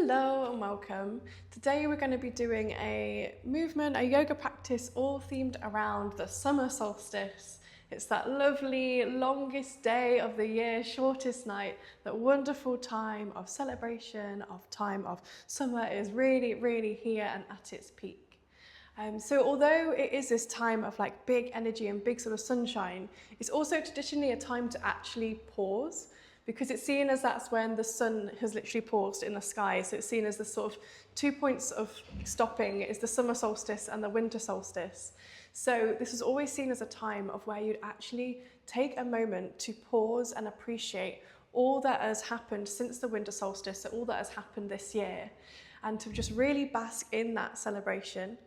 Hello and welcome. Today we're going to be doing a movement, a yoga practice all themed around the summer solstice. It's that lovely, longest day of the year, shortest night, that wonderful time of celebration, of time of summer is really here and at its peak. So although it is this time of like big energy and big sort of sunshine, it's also traditionally a time to actually pause, because it's seen as that's when the sun has literally paused in the sky. So it's seen as the sort of 2 points of stopping is the summer solstice and the winter solstice. So this is always seen as a time of where you'd actually take a moment to pause and appreciate all that has happened since the winter solstice, so all that has happened this year, and to just really bask in that celebration.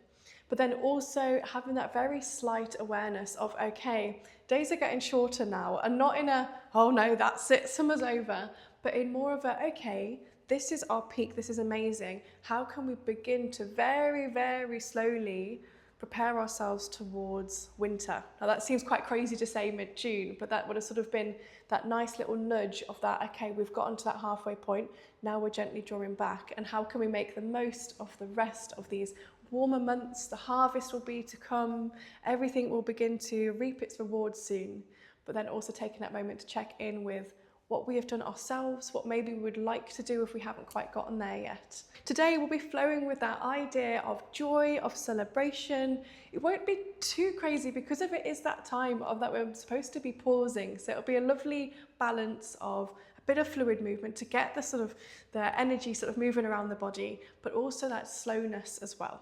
But then also having that very slight awareness of, okay, days are getting shorter now, and not in a, oh no, that's it, summer's over, but in more of a, okay, this is our peak, this is amazing. How can we begin to very slowly prepare ourselves towards winter? Now that seems quite crazy to say mid-June, but that would have sort of been that nice little nudge of that, okay, we've gotten to that halfway point, now we're gently drawing back, and how can we make the most of the rest of these warmer months? The harvest will be to come, everything will begin to reap its rewards soon, but then also taking that moment to check in with what we have done ourselves, what maybe we would like to do if we haven't quite gotten there yet. Today we'll be flowing with that idea of joy, of celebration. It won't be too crazy because if it is that time of that we're supposed to be pausing, so it'll be a lovely balance of a bit of fluid movement to get the sort of the energy sort of moving around the body, but also that slowness as well.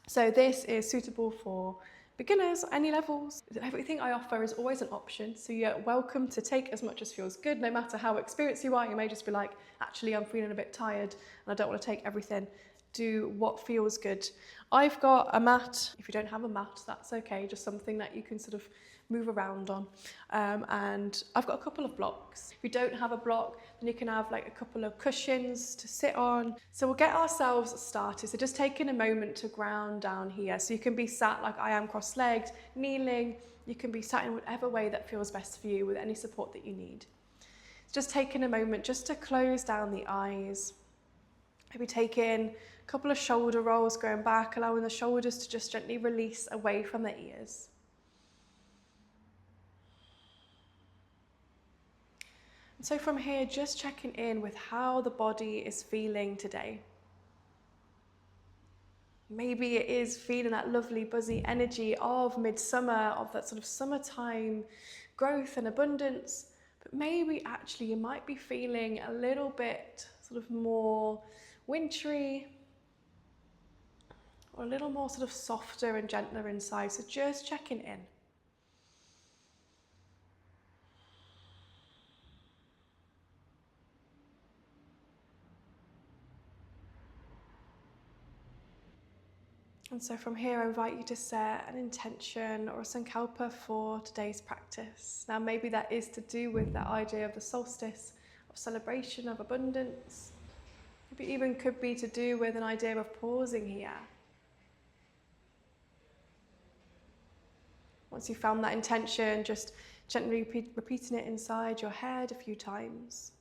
So this is suitable for beginners, any levels. Everything I offer is always an option, so you're welcome to take as much as feels good, no matter how experienced you are. You may just be like, actually I'm feeling a bit tired and I don't want to take everything. Do what feels good. I've got a mat. If you don't have a mat, that's okay, just something that you can sort of move around on. And I've got a couple of blocks. If you don't have a block, then you can have like a couple of cushions to sit on. So we'll get ourselves started. So just taking a moment to ground down here. So you can be sat like I am, cross-legged, kneeling. You can be sat in whatever way that feels best for you with any support that you need. So just taking a moment just to close down the eyes. Maybe taking a couple of shoulder rolls, going back, allowing the shoulders to just gently release away from the ears. And so from here, just checking in with how the body is feeling today. Maybe it is feeling that lovely buzzy energy of midsummer, of that sort of summertime growth and abundance, but maybe actually you might be feeling a little bit sort of more wintry, or a little more sort of softer and gentler inside. So just checking in. And so from here, I invite you to set an intention or a sankalpa for today's practice. Now, maybe that is to do with that idea of the solstice, of celebration, of abundance. Maybe even could be to do with an idea of pausing here. Once you've found that intention, just gently repeating it inside your head a few times.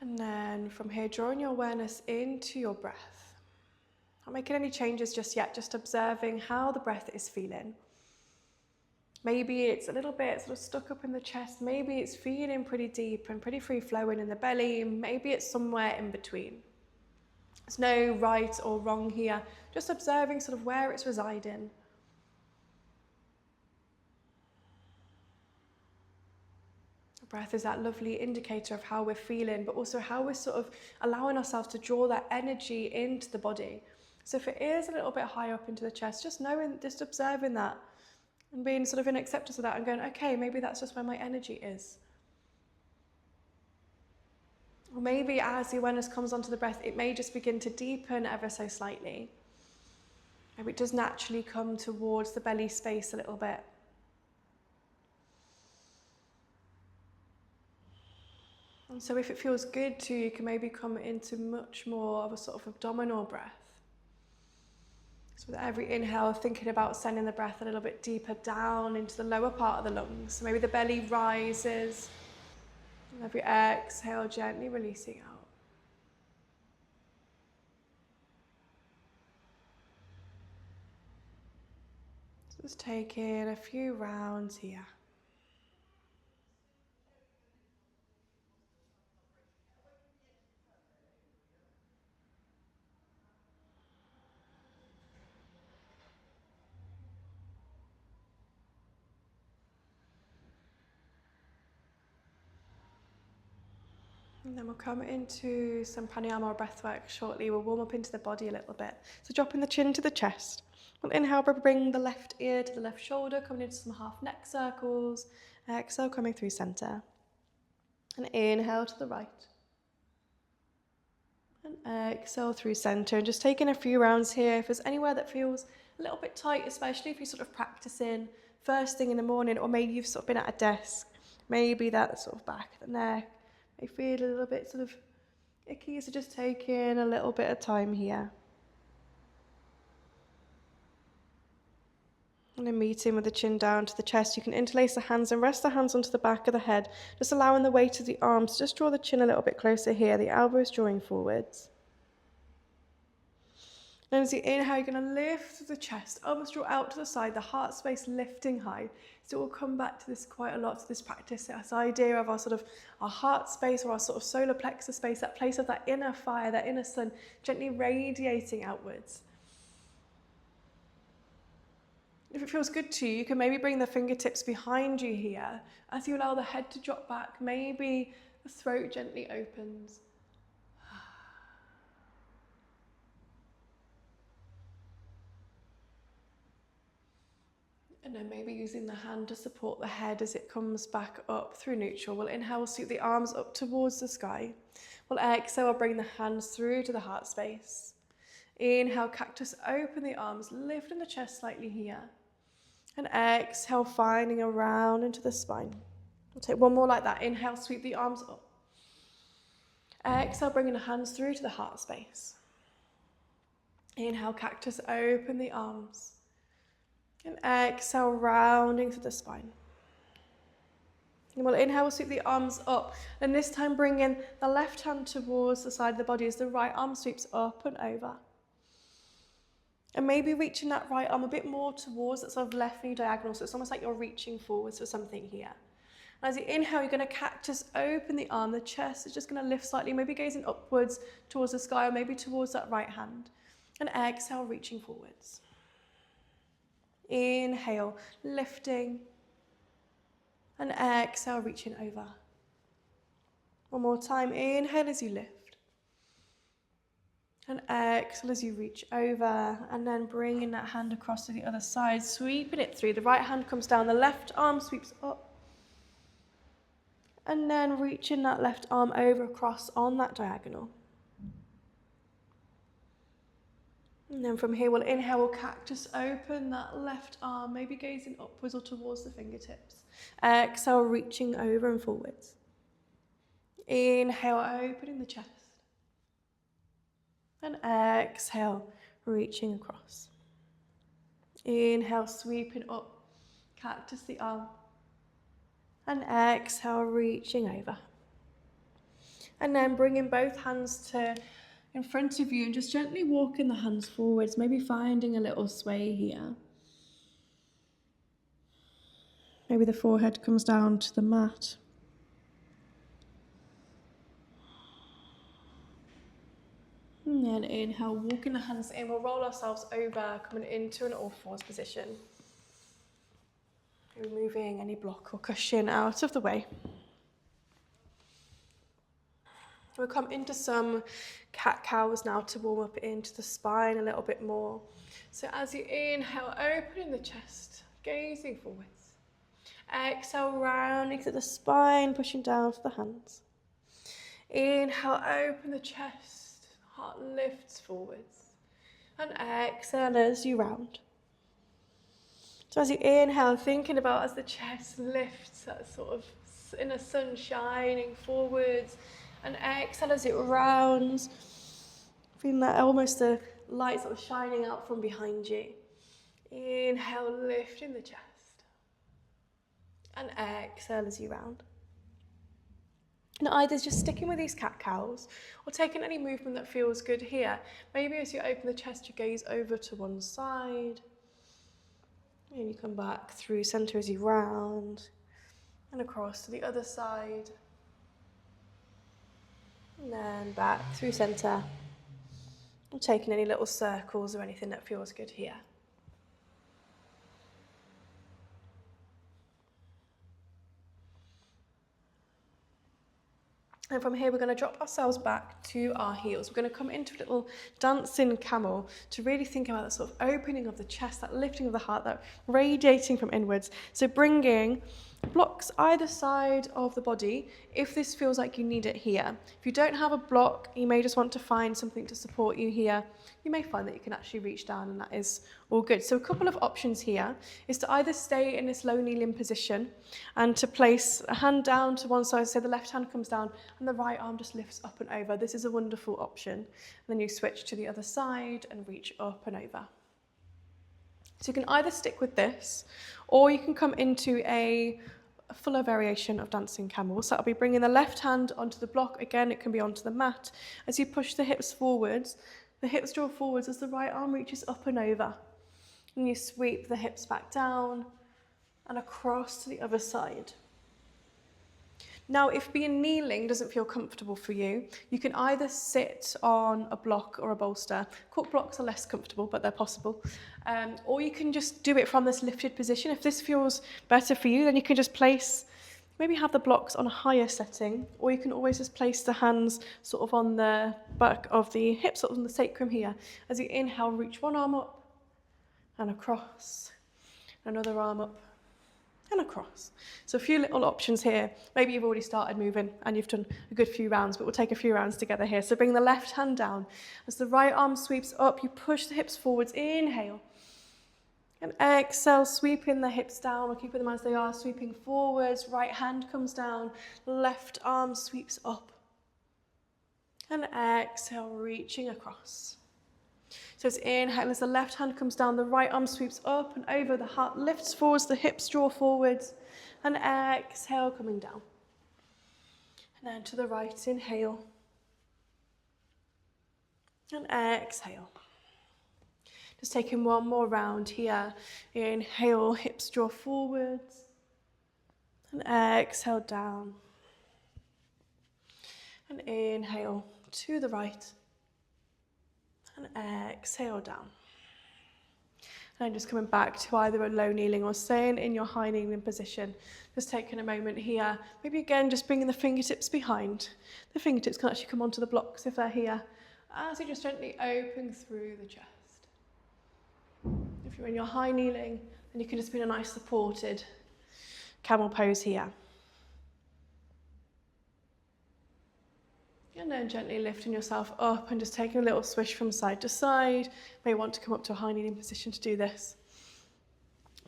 And then from here, drawing your awareness into your breath. Not making any changes just yet, just observing how the breath is feeling. Maybe it's a little bit sort of stuck up in the chest. Maybe it's feeling pretty deep and pretty free flowing in the belly. Maybe it's somewhere in between. There's no right or wrong here, just observing sort of where it's residing. Breath is that lovely indicator of how we're feeling, but also how we're sort of allowing ourselves to draw that energy into the body. So if it is a little bit high up into the chest, just knowing, just observing that and being sort of in acceptance of that and going, okay, maybe that's just where my energy is. Or maybe as the awareness comes onto the breath, it may just begin to deepen ever so slightly. Maybe it does naturally come towards the belly space a little bit. And so if it feels good to you, you can maybe come into much more of a sort of abdominal breath. So with every inhale, thinking about sending the breath a little bit deeper down into the lower part of the lungs. So maybe the belly rises. And every exhale, gently releasing out. So just taking a few rounds here. And then we'll come into some pranayama or breathwork shortly. We'll warm up into the body a little bit. So dropping the chin to the chest. We'll inhale, bring the left ear to the left shoulder, coming into some half neck circles. Exhale, coming through center. And inhale to the right. And exhale through center. And just taking a few rounds here. If there's anywhere that feels a little bit tight, especially if you're sort of practicing first thing in the morning, or maybe you've sort of been at a desk, maybe that sort of back of the neck. I feel a little bit sort of icky, so just taking a little bit of time here. And then meeting with the chin down to the chest, you can interlace the hands and rest the hands onto the back of the head, just allowing the weight of the arms to just draw the chin a little bit closer here, the elbows drawing forwards. And as you inhale, you're going to lift the chest, almost draw out to the side, the heart space lifting high. So we'll come back to this quite a lot, to this practice, this idea of our heart space or our sort of solar plexus space, that place of that inner fire, that inner sun, gently radiating outwards. If it feels good to you, you can maybe bring the fingertips behind you here. As you allow the head to drop back, maybe the throat gently opens. And then maybe using the hand to support the head as it comes back up through neutral. We'll inhale, we'll sweep the arms up towards the sky. We'll exhale, we'll bring the hands through to the heart space. Inhale, cactus, open the arms, lifting the chest slightly here. And exhale, finding around into the spine. We'll take one more like that. Inhale, sweep the arms up. Exhale, bringing the hands through to the heart space. Inhale, cactus, open the arms. And exhale, rounding through the spine. And we'll inhale, we'll sweep the arms up. And this time bringing the left hand towards the side of the body as the right arm sweeps up and over. And maybe reaching that right arm a bit more towards that sort of left knee diagonal. So it's almost like you're reaching forwards for something here. And as you inhale, you're going to cactus, open the arm. The chest is just going to lift slightly, maybe gazing upwards towards the sky or maybe towards that right hand. And exhale, reaching forwards. Inhale, lifting, and exhale, reaching over. One more time, inhale as you lift, and exhale as you reach over, and then bringing that hand across to the other side, sweeping it through. The right hand comes down, the left arm sweeps up, and then reaching that left arm over across on that diagonal. And then from here, we'll inhale, we'll cactus, open that left arm, maybe gazing upwards or towards the fingertips. Exhale, reaching over and forwards. Inhale, opening the chest. And exhale, reaching across. Inhale, sweeping up, cactus the arm. And exhale, reaching over. And then bringing both hands to in front of you and just gently walking the hands forwards, maybe finding a little sway here. Maybe the forehead comes down to the mat. And then inhale, walking the hands in, we'll roll ourselves over, coming into an all fours position. Removing any block or cushion out of the way. We'll come into some cat-cows now to warm up into the spine a little bit more. So as you inhale, opening the chest, gazing forwards. Exhale, rounding to the spine, pushing down to the hands. Inhale, open the chest, heart lifts forwards. And exhale as you round. So as you inhale, thinking about as the chest lifts, that sort of inner sun shining forwards, and exhale as it rounds. Feeling that almost the light sort of shining out from behind you. Inhale, lifting the chest. And exhale as you round. And either just sticking with these cat-cows or taking any movement that feels good here. Maybe as you open the chest, you gaze over to one side. And you come back through center as you round. And across to the other side. And then back through center. And taking any little circles or anything that feels good here. And from here, we're going to drop ourselves back to our heels. We're going to come into a little dancing camel to really think about that sort of opening of the chest, that lifting of the heart, that radiating from inwards. So bringing blocks either side of the body if this feels like you need it here. If you don't have a block, you may just want to find something to support you here. You may find that you can actually reach down, and that is all good. So a couple of options here is to either stay in this low kneeling position and to place a hand down to one side, so the left hand comes down and the right arm just lifts up and over. This is a wonderful option. And then you switch to the other side and reach up and over. So you can either stick with this, or you can come into a fuller variation of dancing camel. So that'll be bringing the left hand onto the block. Again, it can be onto the mat. As you push the hips forwards, the hips draw forwards as the right arm reaches up and over. And you sweep the hips back down and across to the other side. Now, if being kneeling doesn't feel comfortable for you, you can either sit on a block or a bolster. Cork blocks are less comfortable, but they're possible. Or you can just do it from this lifted position. If this feels better for you, then you can just place, maybe have the blocks on a higher setting, or you can always just place the hands sort of on the back of the hips, sort of on the sacrum here. As you inhale, reach one arm up and across, another arm up and across. So a few little options here. Maybe you've already started moving and you've done a good few rounds, but we'll take a few rounds together here. So bring the left hand down. As the right arm sweeps up, you push the hips forwards, inhale. And exhale, sweeping the hips down, or keeping them as they are, sweeping forwards. Right hand comes down, left arm sweeps up. And exhale, reaching across. So it's inhale as the left hand comes down, the right arm sweeps up and over, the heart lifts forwards, the hips draw forwards, and exhale, coming down. And then to the right, inhale. And exhale. Just taking one more round here. Inhale, hips draw forwards. And exhale, down. And inhale to the right. And exhale, down. And then just coming back to either a low kneeling or staying in your high kneeling position. Just taking a moment here. Maybe again, just bringing the fingertips behind. The fingertips can actually come onto the blocks if they're here. As you just gently open through the chest. If you're in your high kneeling, then you can just be in a nice supported camel pose here. And then gently lifting yourself up and just taking a little swish from side to side. You may want to come up to a high kneeling position to do this.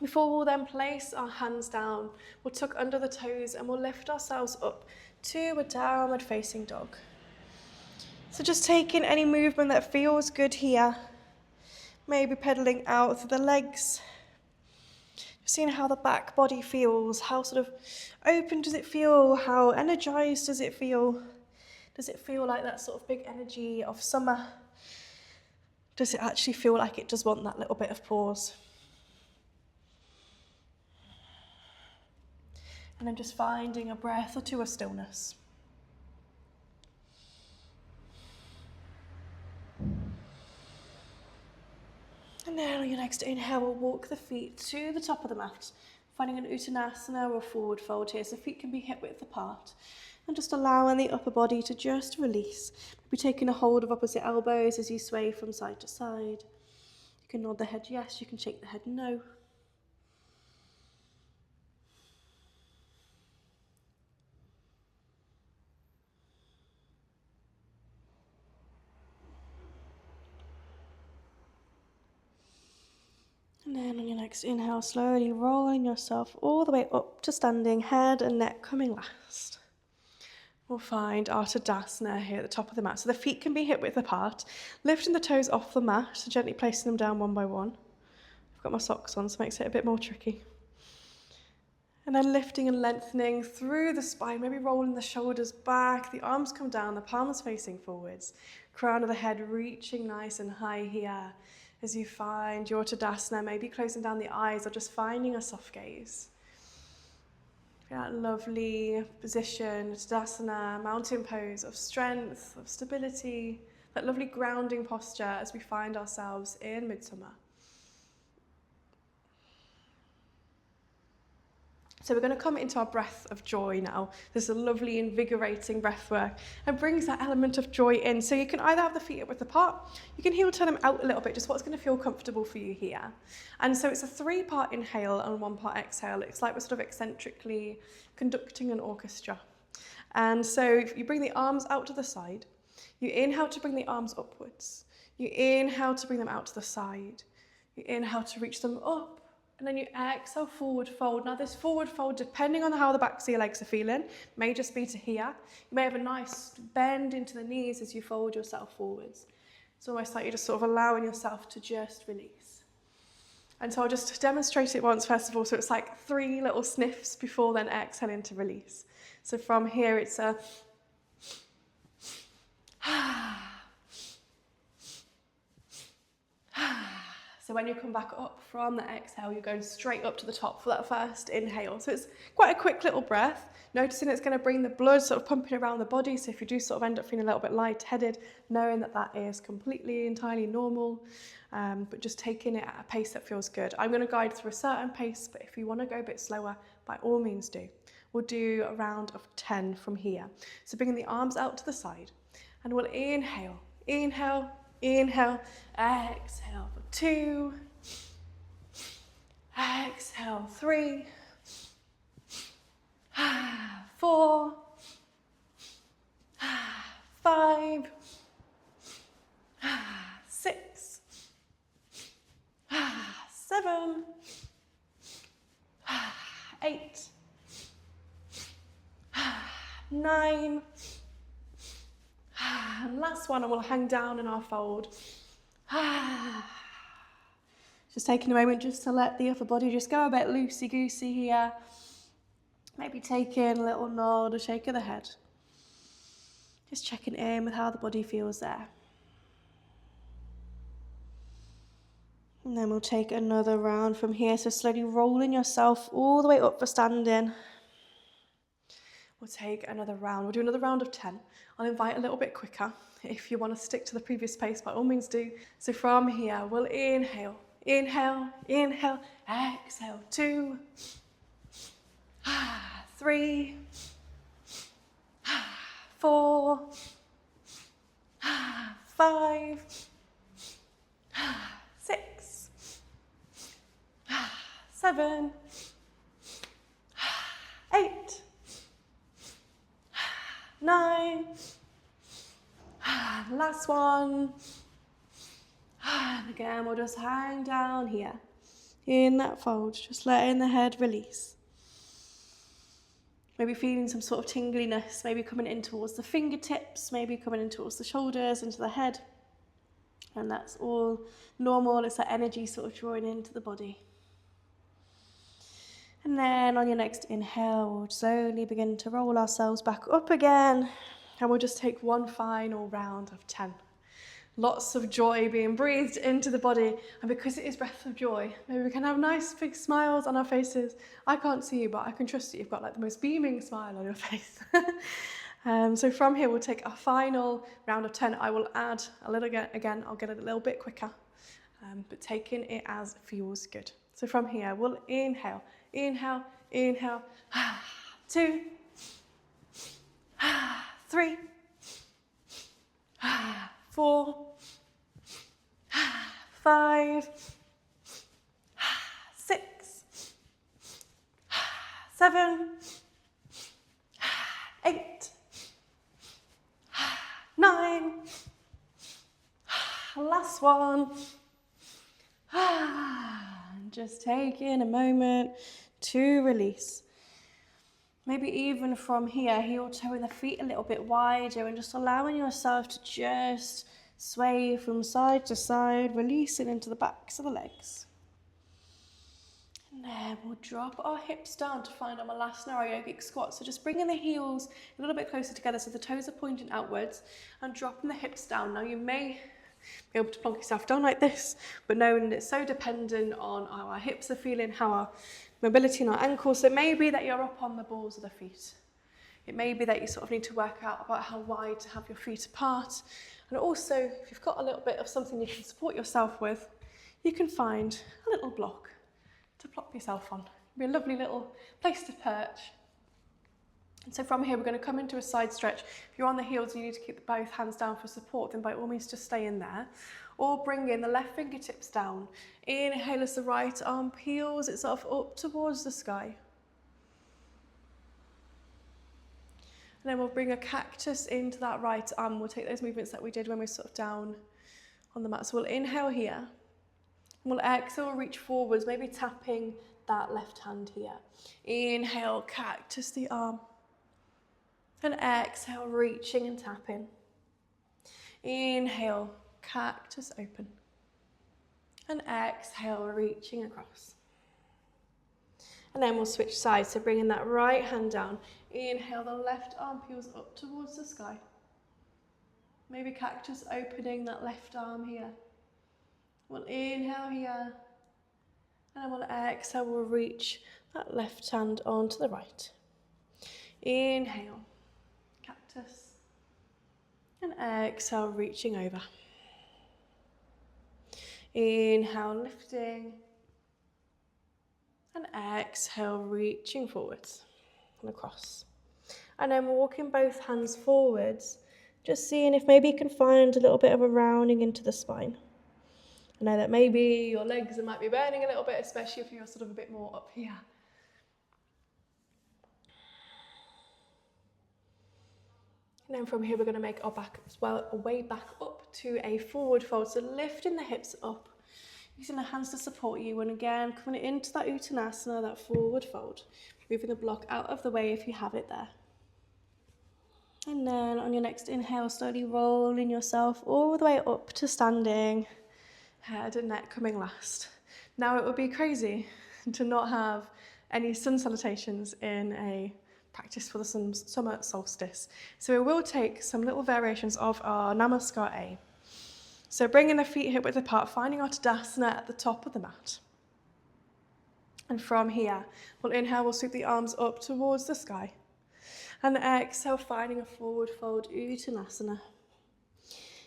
Before we'll then place our hands down, we'll tuck under the toes and we'll lift ourselves up to a downward facing dog. So just taking any movement that feels good here. Maybe pedaling out through the legs. Seeing how the back body feels. How sort of open does it feel? How energized does it feel? Does it feel like that sort of big energy of summer? Does it actually feel like it does want that little bit of pause? And then just finding a breath or two of stillness. And then on your next inhale, we'll walk the feet to the top of the mat, finding an uttanasana or a forward fold here, so feet can be hip width apart. And just allowing the upper body to just release. Maybe taking a hold of opposite elbows as you sway from side to side. You can nod the head yes, you can shake the head no. And And then on your next inhale, slowly rolling yourself all the way up to standing, head and neck coming last. We'll find our Tadasana here at the top of the mat. So the feet can be hip width apart, lifting the toes off the mat, so gently placing them down one by one. I've got my socks on, so it makes it a bit more tricky. And then lifting and lengthening through the spine, maybe rolling the shoulders back, the arms come down, the palms facing forwards, crown of the head reaching nice and high here. As you find your Tadasana, maybe closing down the eyes or just finding a soft gaze. That lovely position, Tadasana, mountain pose of strength, of stability, that lovely grounding posture as we find ourselves in midsummer. So we're going to come into our breath of joy now. This is a lovely invigorating breath work and brings that element of joy in. So you can either have the feet up width apart, you can heel turn them out a little bit, just what's going to feel comfortable for you here. And so it's a 3-part inhale and 1-part exhale. It's like we're sort of eccentrically conducting an orchestra. And so if you bring the arms out to the side, you inhale to bring the arms upwards. You inhale to bring them out to the side. You inhale to reach them up. And then you exhale, forward fold. Now this forward fold, depending on how the backs of your legs are feeling, may just be to here. You may have a nice bend into the knees as you fold yourself forwards. It's almost like you're just sort of allowing yourself to just release. And so I'll just demonstrate it once first of all. So it's like 3 little sniffs before then exhaling to release. So from here it's a So when you come back up from the exhale, you're going straight up to the top for that first inhale. So it's quite a quick little breath, noticing it's going to bring the blood sort of pumping around the body. So if you do sort of end up feeling a little bit lightheaded, knowing that that is completely, entirely normal, but just taking it at a pace that feels good. I'm going to guide through a certain pace, but if you want to go a bit slower, by all means do. We'll do a round of 10 from here. So bringing the arms out to the side, and we'll inhale, inhale, inhale, exhale for 2, exhale 3, 4, 5, 6, 7, 8, 9, and last one, and we'll hang down in our fold. Just taking a moment just to let the upper body just go a bit loosey-goosey here. Maybe taking a little nod or shake of the head. Just checking in with how the body feels there. And then we'll take another round from here. So slowly rolling yourself all the way up for standing. We'll take another round. We'll do another round of 10. I'll invite a little bit quicker. If you want to stick to the previous pace, by all means do. So from here, we'll inhale, inhale, inhale, exhale, 2, 3, 4, 5, 6, 7, 8, 9, last one, and again we'll just hang down here in that fold, just letting the head release. Maybe feeling some sort of tingliness, maybe coming in towards the fingertips, maybe coming in towards the shoulders, into the head, and that's all normal. It's that energy sort of drawing into the body. And then on your next inhale, we'll slowly begin to roll ourselves back up again. And we'll just take one final round of 10. Lots of joy being breathed into the body. And because it is breath of joy, maybe we can have nice big smiles on our faces. I can't see you, but I can trust that you've got like the most beaming smile on your face. So from here, we'll take a final round of 10. I will add a little again, I'll get it a little bit quicker, but taking it as feels good. So from here, we'll inhale. Inhale, inhale, 2, 3, 4, 5, 6, 7, 8, 9, last one, Just taking a moment to release. Maybe even from here, heel toeing the feet a little bit wider and just allowing yourself to just sway from side to side, releasing into the backs of the legs. And then we'll drop our hips down to find our Malasana, our yogic squat. So just bringing the heels a little bit closer together so the toes are pointing outwards and dropping the hips down. Now you may be able to plonk yourself down like this, but knowing that it's so dependent on how our hips are feeling, how our mobility in our ankles. So it may be that you're up on the balls of the feet. It may be that you sort of need to work out about how wide to have your feet apart. And also, if you've got a little bit of something you can support yourself with, you can find a little block to plop yourself on. It'll be a lovely little place to perch. And so from here, we're going to come into a side stretch. If you're on the heels, you need to keep both hands down for support, then by all means just stay in there. Or bring in the left fingertips down. Inhale as the right arm peels itself up towards the sky. And then we'll bring a cactus into that right arm. We'll take those movements that we did when we were sort of down on the mat. So we'll inhale here. And we'll exhale, reach forwards, maybe tapping that left hand here. Inhale, cactus the arm. And exhale, reaching and tapping. Inhale, cactus open. And exhale, reaching across. And then we'll switch sides, so bringing that right hand down. Inhale, the left arm peels up towards the sky. Maybe cactus opening that left arm here. We'll inhale here. And then we'll exhale, we'll reach that left hand onto the right. Inhale, cactus. And exhale, reaching over. Inhale, lifting. And exhale, reaching forwards and across. And then walking both hands forwards, just seeing if maybe you can find a little bit of a rounding into the spine. I know that maybe your legs might be burning a little bit, especially if you're sort of a bit more up here. And then from here, we're going to make our way back up to a forward fold. So lifting the hips up, using the hands to support you, and again, coming into that Uttanasana, that forward fold. Moving the block out of the way if you have it there. And then on your next inhale, slowly rolling yourself all the way up to standing, head and neck coming last. Now it would be crazy to not have any sun salutations in a practice for the summer solstice. So we will take some little variations of our Namaskar A. So bringing the feet hip width apart, finding our Tadasana at the top of the mat. And from here, we'll inhale, we'll sweep the arms up towards the sky. And exhale, finding a forward fold, Uttanasana.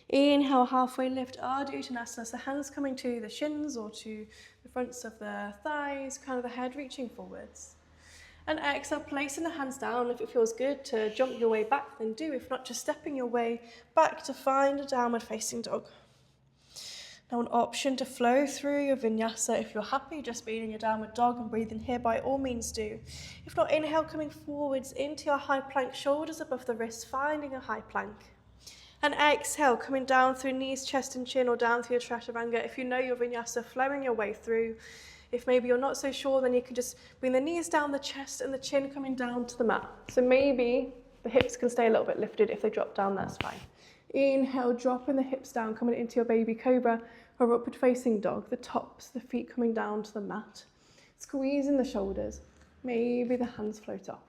Inhale, halfway lift, Ardha Uttanasana. So hands coming to the shins or to the fronts of the thighs, crown of the head reaching forwards. And exhale, placing the hands down. If it feels good to jump your way back, then do. If not, just stepping your way back to find a downward facing dog. Now an option to flow through your vinyasa. If you're happy just being in your downward dog and breathing here, by all means do. If not, inhale, coming forwards into your high plank, shoulders above the wrists, finding a high plank. And exhale, coming down through knees, chest and chin, or down through your chaturanga. If you know your vinyasa, flowing your way through. If maybe you're not so sure, then you can just bring the knees down, the chest and the chin coming down to the mat. So maybe the hips can stay a little bit lifted. If they drop down, that's fine. Inhale, dropping the hips down, coming into your baby cobra or upward facing dog. The tops, the feet coming down to the mat. Squeezing the shoulders. Maybe the hands float off.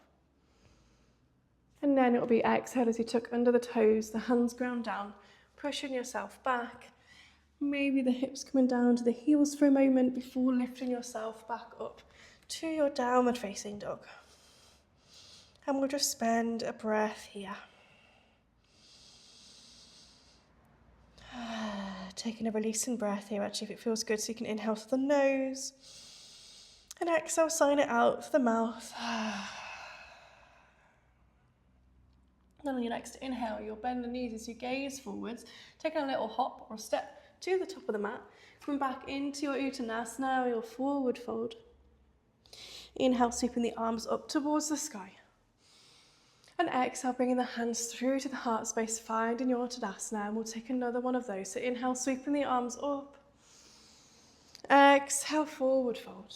And then it will be exhale as you tuck under the toes, the hands ground down, pushing yourself back. Maybe the hips coming down to the heels for a moment before lifting yourself back up to your downward facing dog. And we'll just spend a breath here. Taking a releasing breath here, actually, if it feels good, so you can inhale through the nose and exhale, sign it out through the mouth. Then on your next inhale, you'll bend the knees as you gaze forwards, taking a little hop or step to the top of the mat, coming back into your Uttanasana or your forward fold. Inhale, sweeping the arms up towards the sky. And exhale, bringing the hands through to the heart space, finding your Tadasana, and we'll take another one of those. So inhale, sweeping the arms up. Exhale, forward fold.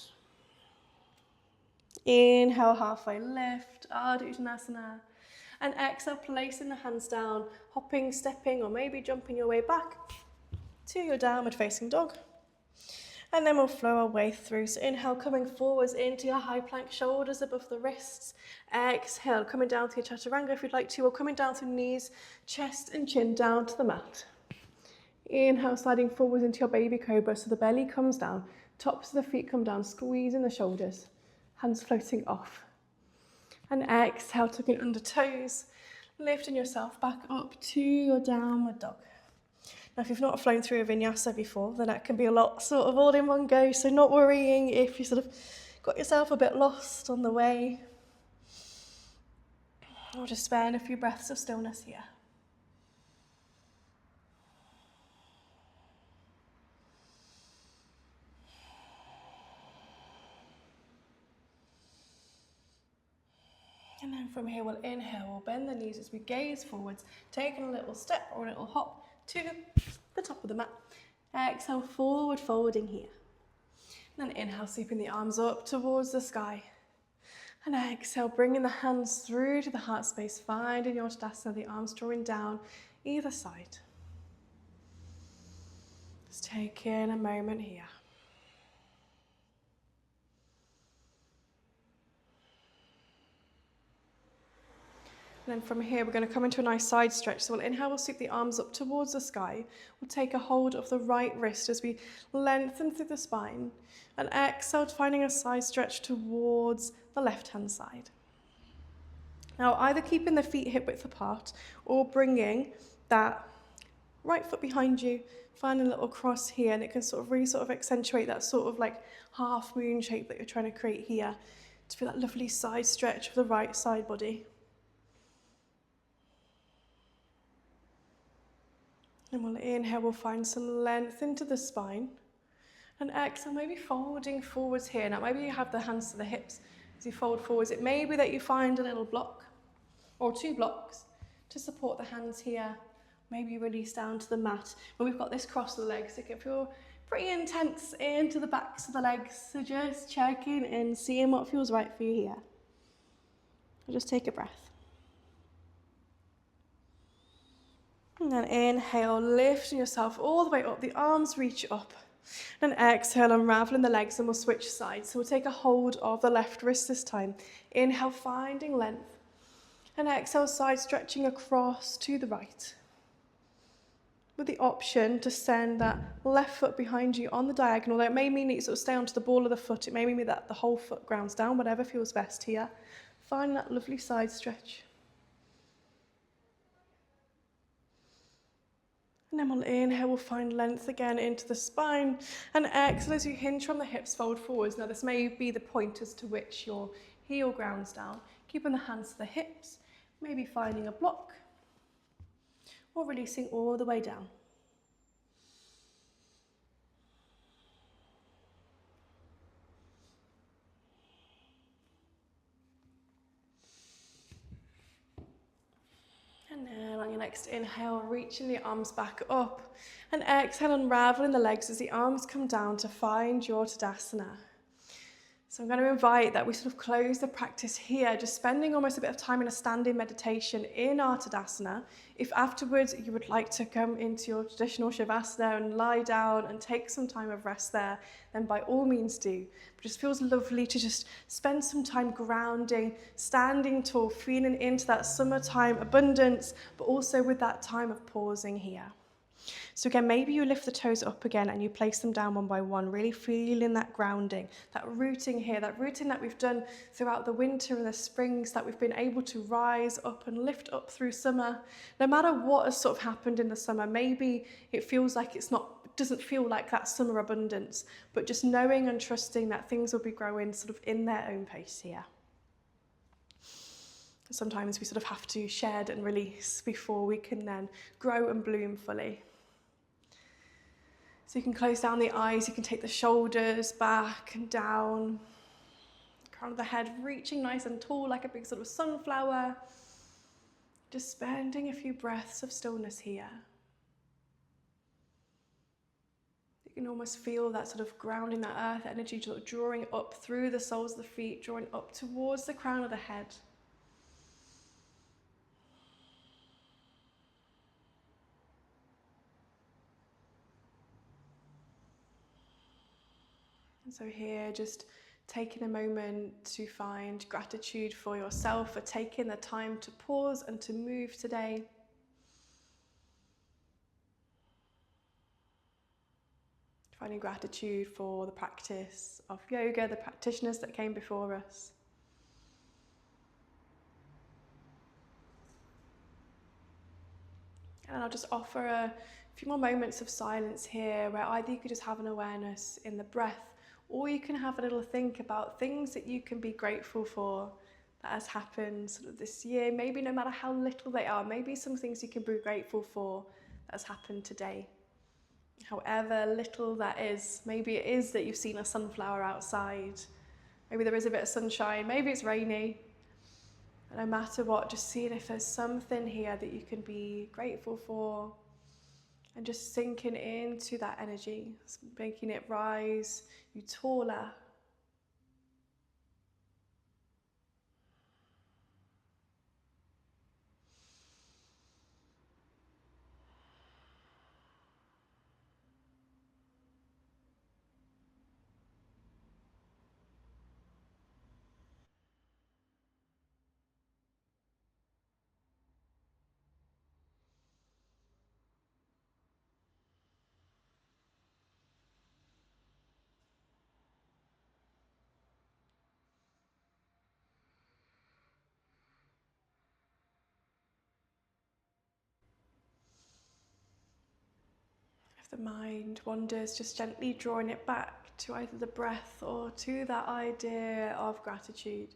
Inhale, halfway lift, Ardha Uttanasana. And exhale, placing the hands down, hopping, stepping, or maybe jumping your way back to your downward facing dog. And then we'll flow our way through. So inhale, coming forwards into your high plank, shoulders above the wrists. Exhale, coming down to your chaturanga if you'd like to, or coming down to knees, chest and chin down to the mat. Inhale, sliding forwards into your baby cobra, so the belly comes down, tops of the feet come down, squeezing the shoulders, hands floating off. And exhale, tucking under toes, lifting yourself back up to your downward dog. Now, if you've not flown through a vinyasa before, then that can be a lot sort of all in one go, so not worrying if you sort of got yourself a bit lost on the way. Or just spend a few breaths of stillness here. And then from here, we'll inhale, we'll bend the knees as we gaze forwards, taking a little step or a little hop to the top of the mat. Exhale, forward folding here. And then inhale, sweeping the arms up towards the sky. And exhale, bringing the hands through to the heart space, finding your Tadasana, the arms drawing down either side. Just take in a moment here. And then from here, we're going to come into a nice side stretch. So we'll inhale, we'll sweep the arms up towards the sky. We'll take a hold of the right wrist as we lengthen through the spine. And exhale, finding a side stretch towards the left-hand side. Now, either keeping the feet hip width apart or bringing that right foot behind you, finding a little cross here, and it can sort of really sort of accentuate that sort of like half moon shape that you're trying to create here to feel that lovely side stretch of the right side body. And we'll inhale, we'll find some length into the spine. And exhale, maybe folding forwards here. Now, maybe you have the hands to the hips as you fold forwards. It may be that you find a little block or two blocks to support the hands here. Maybe you release down to the mat. But we've got this cross the legs. It can feel pretty intense into the backs of the legs. So just checking in, seeing what feels right for you here. So just take a breath. And then inhale, lifting yourself all the way up. The arms reach up. And exhale, unraveling the legs, and we'll switch sides. So we'll take a hold of the left wrist this time. Inhale, finding length. And exhale, side stretching across to the right. With the option to send that left foot behind you on the diagonal. It may mean that you sort of stay onto the ball of the foot. It may mean that the whole foot grounds down, whatever feels best here. Find that lovely side stretch. And then we'll inhale, we'll find length again into the spine. And exhale as you hinge from the hips, fold forwards. Now this may be the point as to which your heel grounds down. Keeping the hands to the hips, maybe finding a block, or releasing all the way down. And then on your next inhale, reaching the arms back up. And exhale, unraveling the legs as the arms come down to find your Tadasana. So I'm going to invite that we sort of close the practice here, just spending almost a bit of time in a standing meditation in our Tadasana. If afterwards you would like to come into your traditional Shavasana and lie down and take some time of rest there, then by all means do. It just feels lovely to just spend some time grounding, standing tall, feeling into that summertime abundance, but also with that time of pausing here. So again, maybe you lift the toes up again and you place them down one by one, really feeling that grounding, that rooting here, that rooting that we've done throughout the winter and the springs, that we've been able to rise up and lift up through summer. No matter what has sort of happened in the summer, maybe it feels like it doesn't feel like that summer abundance, but just knowing and trusting that things will be growing sort of in their own pace here. Sometimes we sort of have to shed and release before we can then grow and bloom fully. So you can close down the eyes, you can take the shoulders back and down, crown of the head reaching nice and tall like a big sort of sunflower. Just spending a few breaths of stillness here. You can almost feel that sort of grounding, that earth energy sort of drawing up through the soles of the feet, drawing up towards the crown of the head. And so here, just taking a moment to find gratitude for yourself, for taking the time to pause and to move today. Finding gratitude for the practice of yoga, the practitioners that came before us. And I'll just offer a few more moments of silence here where either you could just have an awareness in the breath, or you can have a little think about things that you can be grateful for that has happened sort of this year. Maybe no matter how little they are, maybe some things you can be grateful for that has happened today. However little that is, maybe it is that you've seen a sunflower outside, maybe there is a bit of sunshine, maybe it's rainy. And no matter what, just seeing if there's something here that you can be grateful for, and just sinking into that energy, making it rise you taller. If the mind wanders, just gently drawing it back to either the breath or to that idea of gratitude.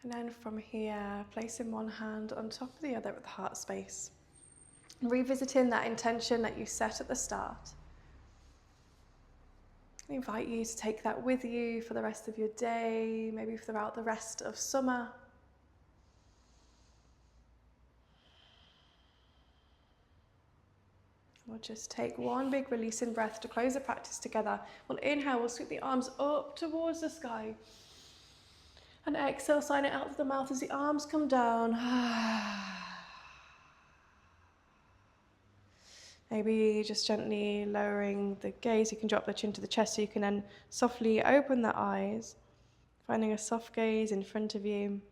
And then from here, placing one hand on top of the other at the heart space. And revisiting that intention that you set at the start. I invite you to take that with you for the rest of your day, maybe throughout the rest of summer. We'll just take one big releasing breath to close the practice together. We'll inhale, we'll sweep the arms up towards the sky. And exhale, sign it out of the mouth as the arms come down. Maybe just gently lowering the gaze. You can drop the chin to the chest so you can then softly open the eyes. Finding a soft gaze in front of you.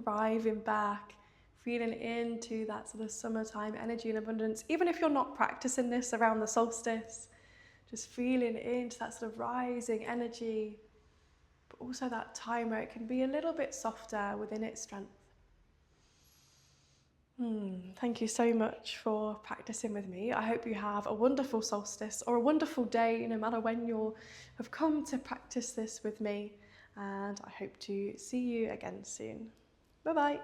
Arriving back, feeling into that sort of summertime energy and abundance. Even if you're not practicing this around the solstice, just feeling into that sort of rising energy. But also that time where it can be a little bit softer within its strength. Thank you so much for practicing with me. I hope you have a wonderful solstice or a wonderful day, no matter when you have come to practice this with me. And I hope to see you again soon. Bye-bye.